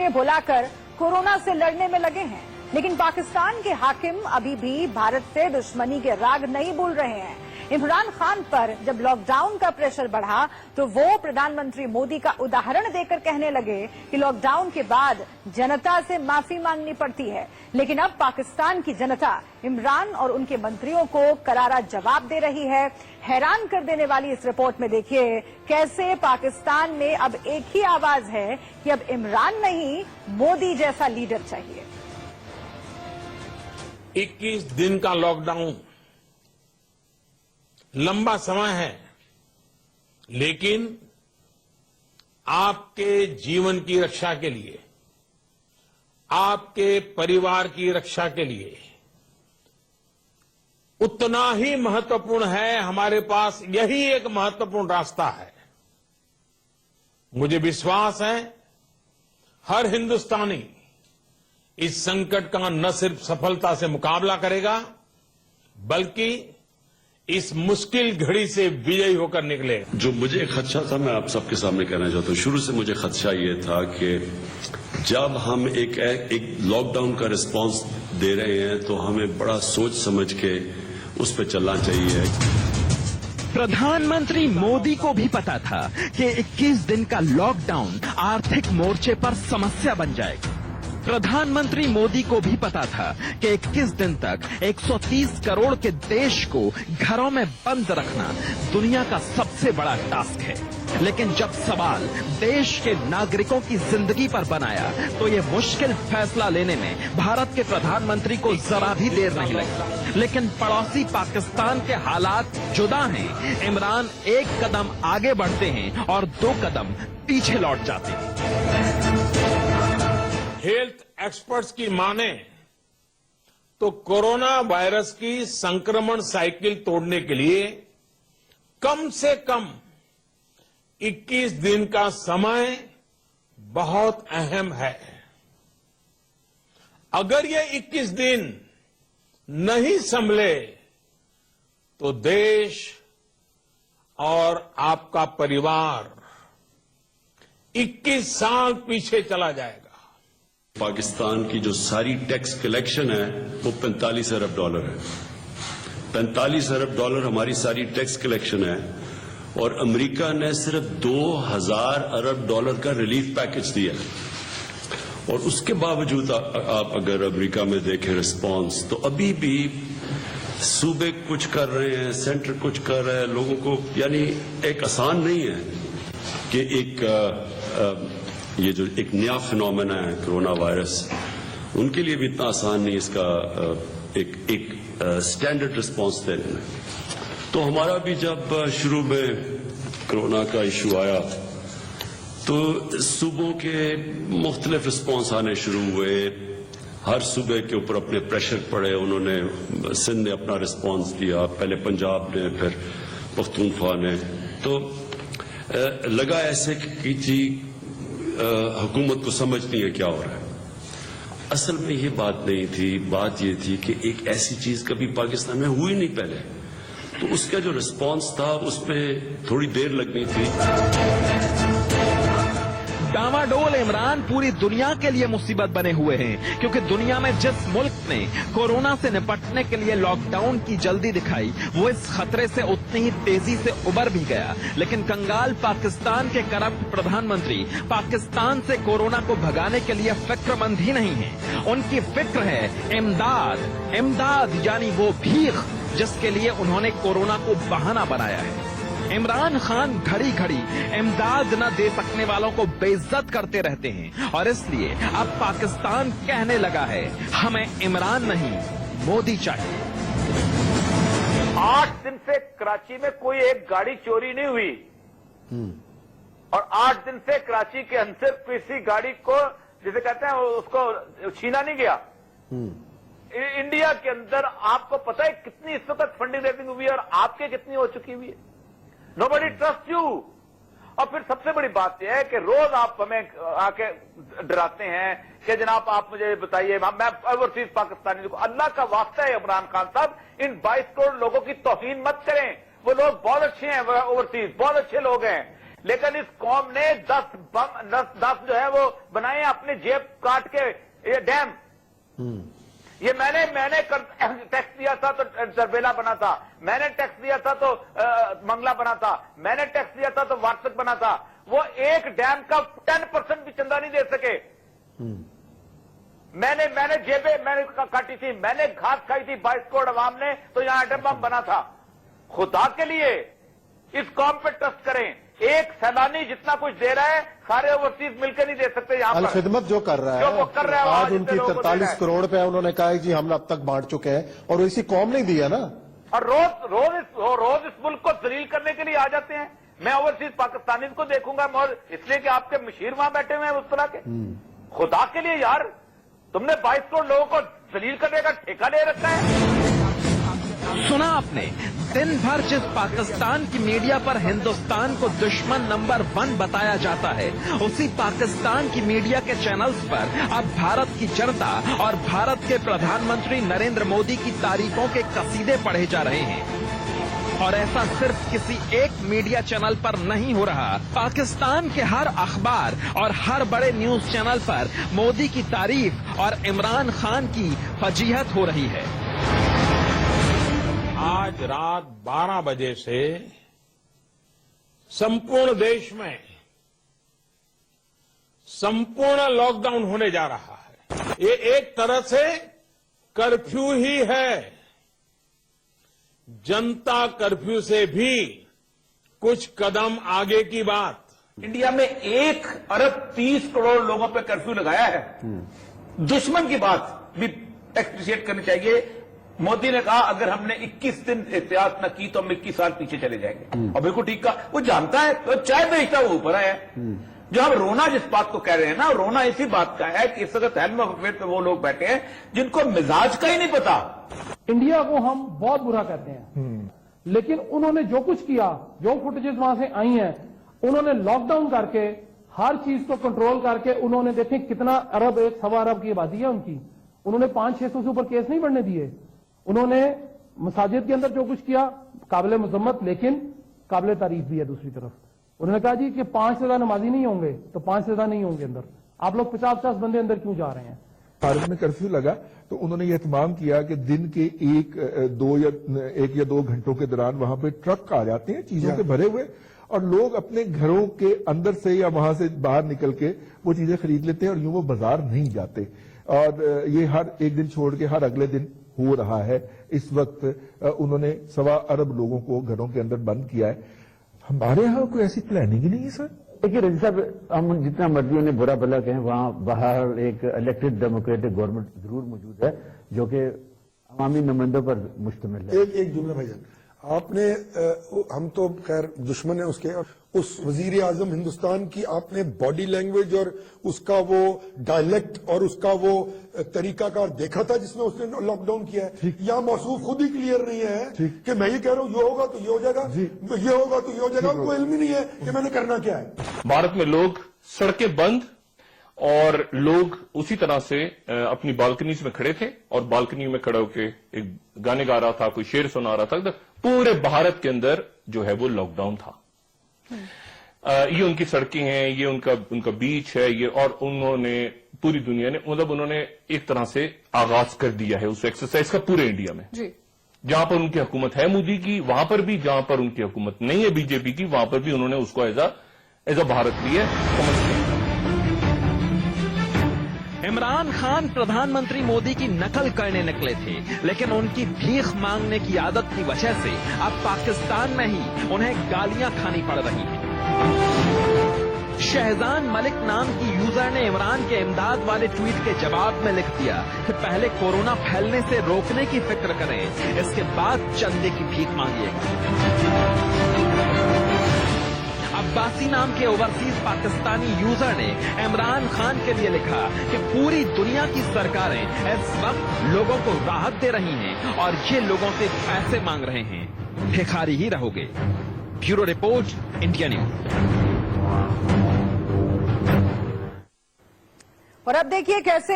शिविरें बुलाकर कोरोना से लड़ने में लगे हैं, लेकिन पाकिस्तान के हाकिम अभी भी भारत से दुश्मनी के राग नहीं भूल रहे हैं। इमरान खान पर जब लॉकडाउन का प्रेशर बढ़ा तो वो प्रधानमंत्री मोदी का उदाहरण देकर कहने लगे कि लॉकडाउन के बाद जनता से माफी मांगनी पड़ती है, लेकिन अब पाकिस्तान की जनता इमरान और उनके मंत्रियों को करारा जवाब दे रही है। हैरान कर देने वाली इस रिपोर्ट में देखिए कैसे पाकिस्तान में अब एक ही आवाज है कि अब इमरान नहीं, मोदी जैसा लीडर चाहिए। 21 दिन का लॉकडाउन लंबा समय है, लेकिन आपके जीवन की रक्षा के लिए, आपके परिवार की रक्षा के लिए उतना ही महत्वपूर्ण है। हमारे पास यही एक महत्वपूर्ण रास्ता है। मुझे विश्वास है हर हिंदुस्तानी इस संकट का न सिर्फ सफलता से मुकाबला करेगा, बल्कि इस मुश्किल घड़ी से विजयी होकर निकलेगा। जो मुझे खदशा था, मैं आप सबके सामने कहना चाहता हूं। शुरू से मुझे खदशा ये था कि जब हम एक लॉकडाउन का रिस्पांस दे रहे हैं तो हमें बड़ा सोच समझ के उस पर चलना चाहिए। प्रधानमंत्री मोदी को भी पता था कि 21 दिन का लॉकडाउन आर्थिक मोर्चे पर समस्या बन जाएगा। प्रधानमंत्री मोदी को भी पता था कि 21 दिन तक 130 करोड़ के देश को घरों में बंद रखना दुनिया का सबसे बड़ा टास्क है, लेकिन जब सवाल देश के नागरिकों की जिंदगी पर बनाया तो ये मुश्किल फैसला लेने में भारत के प्रधानमंत्री को जरा भी देर नहीं लगी। लेकिन पड़ोसी पाकिस्तान के हालात जुदा हैं। इमरान एक कदम आगे बढ़ते हैं और 2 कदम पीछे लौट जाते हैं। हेल्थ एक्सपर्ट्स की माने तो कोरोना वायरस की संक्रमण साइकिल तोड़ने के लिए कम से कम 21 दिन का समय बहुत अहम है। अगर ये 21 दिन नहीं संभले तो देश और आपका परिवार 21 साल पीछे चला जाएगा। पाकिस्तान की जो सारी टैक्स कलेक्शन है वो $45 अरब है। $45 अरब हमारी सारी टैक्स कलेक्शन है, और अमेरिका ने सिर्फ $2000 अरब का रिलीफ पैकेज दिया। और उसके बावजूद आप अगर अमेरिका में देखें रिस्पांस, तो अभी भी सूबे कुछ कर रहे हैं, सेंटर कुछ कर रहा है लोगों को। यानी एक आसान नहीं है कि ये जो एक नया फिनोमेना है कोरोना वायरस, उनके लिए भी इतना आसान नहीं इसका एक स्टैंडर्ड रिस्पांस देने में। तो हमारा भी जब शुरू में कोरोना का इशू आया तो सूबों के मुख्तलिफ रिस्पांस आने शुरू हुए। हर सूबे के ऊपर अपने प्रेशर पड़े। उन्होंने सिंध ने अपना रिस्पांस दिया, पहले पंजाब ने, फिर पख्तूनख्वा ने। तो लगा ऐसे कि जी हुकूमत को समझ नहीं है क्या हो रहा है। असल में ये बात नहीं थी। बात ये थी कि एक ऐसी चीज कभी पाकिस्तान में हुई नहीं पहले, तो उसका जो रिस्पांस था उसमें थोड़ी देर लगनी थी। डामाडोल इमरान पूरी दुनिया के लिए मुसीबत बने हुए हैं, क्योंकि दुनिया में जिस मुल्क ने कोरोना से निपटने के लिए लॉकडाउन की जल्दी दिखाई, वो इस खतरे से उतनी ही तेजी से उबर भी गया। लेकिन कंगाल पाकिस्तान के करप्ट प्रधानमंत्री पाकिस्तान से कोरोना को भगाने के लिए फिक्रमंद ही नहीं है। उनकी फिक्र है इमदाद। इमदाद यानी वो भीख जिसके लिए उन्होंने कोरोना को बहाना बनाया है। इमरान खान घड़ी घड़ी इमदाद न दे सकने वालों को बेइज्जत करते रहते हैं, और इसलिए अब पाकिस्तान कहने लगा है हमें इमरान नहीं, मोदी चाहिए। 8 दिन से कराची में कोई एक गाड़ी चोरी नहीं हुई, और 8 दिन से कराची के अंदर किसी गाड़ी को, जिसे कहते हैं, उसको छीना नहीं गया। इंडिया के अंदर आपको पता है कितनी इस वक्त फंडिंग रेजिंग हुई है और आपके कितनी हो चुकी हुई है। Nobody trust you. और फिर सबसे बड़ी बात यह है कि रोज आप हमें आके डराते हैं कि जनाब आप मुझे बताइए, मैं ओवरसीज पाकिस्तानी को, अल्लाह का वास्ता है इमरान खान साहब, इन 22 करोड़ लोगों की तौहीन मत करें। वो लोग बहुत अच्छे हैं, ओवरसीज बहुत अच्छे लोग हैं, लेकिन इस कौम ने 10 जो है वो बनाए हैं अपने जेब काट के, ये डैम। ये मैंने टैक्स दिया था तो दरबेला बना था, मैंने टैक्स दिया था तो मंगला बना था, मैंने टैक्स दिया था तो वार्षिक बना था। वो एक डैम का 10% भी चंदा नहीं दे सके। मैंने जेबें मैंने काटी थी, मैंने घास खाई थी 22 करोड़ अवाम ने, तो यहां एटम बम बना था। खुदा के लिए इस कौम पे ट्रस्ट करें। एक सैलानी जितना कुछ दे रहा है सारे ओवरसीज मिलकर नहीं दे सकते। यहाँ पर खिदमत जो कर रहा जो वो कर रहा है, आज उनकी 43 करोड़ रुपए उन्होंने कहा है जी हम अब तक बांट चुके हैं, और इसी कौम ने दिया ना। और रोज इस मुल्क को दलील करने के लिए आ जाते हैं। मैं ओवरसीज पाकिस्तानी को देखूंगा इसलिए कि आपके मशीर वहां बैठे हुए हैं उस तरह के। खुदा के लिए यार, तुमने 22 करोड़ लोगों को दलील करने का ठेका ले रखा है। सुना आपने, दिन भर जिस पाकिस्तान की मीडिया पर हिंदुस्तान को दुश्मन नंबर 1 बताया जाता है, उसी पाकिस्तान की मीडिया के चैनल्स पर अब भारत की जनता और भारत के प्रधानमंत्री नरेंद्र मोदी की तारीफों के कसीदे पढ़े जा रहे हैं। और ऐसा सिर्फ किसी एक मीडिया चैनल पर नहीं हो रहा। पाकिस्तान के हर अखबार और हर बड़े न्यूज चैनल पर मोदी की तारीफ और इमरान खान की फजीहत हो रही है। आज रात 12 बजे से संपूर्ण देश में संपूर्ण लॉकडाउन होने जा रहा है। ये एक तरह से कर्फ्यू ही है। जनता कर्फ्यू से भी कुछ कदम आगे की बात। इंडिया में 1 अरब 30 करोड़ लोगों पे कर्फ्यू लगाया है। दुश्मन की बात भी एक्सप्रिशिएट करनी चाहिए। मोदी ने कहा अगर हमने 21 दिन एहतियात न की तो हम 21 साल पीछे चले जाएंगे। और बिल्कुल ठीक कहा। वो जानता है, तो चाय बेचता वो ऊपर आया है। जो हम रोना जिस बात को कह रहे हैं ना, रोना इसी बात का है कि इस वक्त हेल्म ऑफ अफेयर पे वो लोग बैठे हैं जिनको मिजाज का ही नहीं पता। इंडिया को हम बहुत बुरा कहते हैं, लेकिन उन्होंने जो कुछ किया, जो फुटेजेस वहां से आई हैं, उन्होंने लॉकडाउन करके हर चीज को कंट्रोल करके उन्होंने देखें कितना अरब, 1.25 अरब की आबादी है उनकी। उन्होंने 500-600 से ऊपर केस नहीं बढ़ने दिए। उन्होंने मसाजिद के अंदर जो कुछ किया काबिल मजम्मत, लेकिन काबिल तारीफ भी है। दूसरी तरफ उन्होंने कहा जी कि 5 से ज्यादा नमाजी नहीं होंगे तो 5 से ज्यादा नहीं होंगे अंदर। आप लोग 50-50 बंदे अंदर क्यों जा रहे हैं? भारत में कर्फ्यू लगा तो उन्होंने ये एहतमाम किया कि दिन के 1 या 2 घंटों के दौरान वहां पे ट्रक आ जाते हैं चीजों के भरे हुए, और लोग अपने घरों के अंदर से या वहां से बाहर निकल के वो चीजें खरीद लेते हैं और यूं वो बाजार नहीं जाते। और ये हर एक दिन छोड़ के हर अगले दिन हो रहा है। इस वक्त उन्होंने 1.25 अरब लोगों को घरों के अंदर बंद किया है। हमारे यहाँ कोई ऐसी प्लानिंग ही नहीं है सर। देखिए रजी साहब, हम जितना मर्जी उन्हें बुरा भला कहें, वहां बाहर एक इलेक्टेड डेमोक्रेटिक गवर्नमेंट जरूर मौजूद है जो कि अवामी नुमाइंदों पर मुश्तमिल है। एक जुमला भाईजान, आपने हम तो खैर दुश्मन है उसके, और उस वजीर आजम हिंदुस्तान की आपने बॉडी लैंग्वेज और उसका वो डायलेक्ट और उसका वो तरीकाकार देखा था जिसमें उसने लॉकडाउन किया है। या मौसूफ खुद ही क्लियर नहीं है कि मैं ये कह रहा हूं ये होगा तो ये हो जाएगा, ये होगा तो ये हो जाएगा। कोई इल्म ही नहीं है कि मैंने करना क्या है। भारत में लोग सड़कें बंद और लोग उसी तरह से अपनी बालकनीज में खड़े थे और बालकनी में खड़े होकर एक गाने गा रहा था, कोई शेर सुना रहा था। पूरे भारत के अंदर जो है वो लॉकडाउन था। ये उनकी सड़कें हैं, ये उनका बीच है ये, और उन्होंने पूरी दुनिया ने मतलब उन्होंने एक तरह से आगाज कर दिया है उस एक्सरसाइज का पूरे इंडिया में। जहां पर उनकी हुकूमत है मोदी की, वहां पर भी, जहां पर उनकी हुकूमत नहीं है बीजेपी की, वहां पर भी उन्होंने उसको एज अ भारत लिया समझ लिया। इमरान खान प्रधानमंत्री मोदी की नकल करने निकले थे, लेकिन उनकी भीख मांगने की आदत की वजह से अब पाकिस्तान में ही उन्हें गालियां खानी पड़ रही हैं। शहजान मलिक नाम की यूजर ने इमरान के इमदाद वाले ट्वीट के जवाब में लिख दिया कि पहले कोरोना फैलने से रोकने की फिक्र करें, इसके बाद चंदे की भीख मांगिएगा। अब्बासी नाम के ओवरसीज पाकिस्तानी यूजर ने इमरान खान के लिए लिखा कि पूरी दुनिया की सरकारें इस वक्त लोगों को राहत दे रही हैं और ये लोगों से पैसे मांग रहे हैं, भिखारी ही रहोगे। Bureau report, India news. और अब देखिए कैसे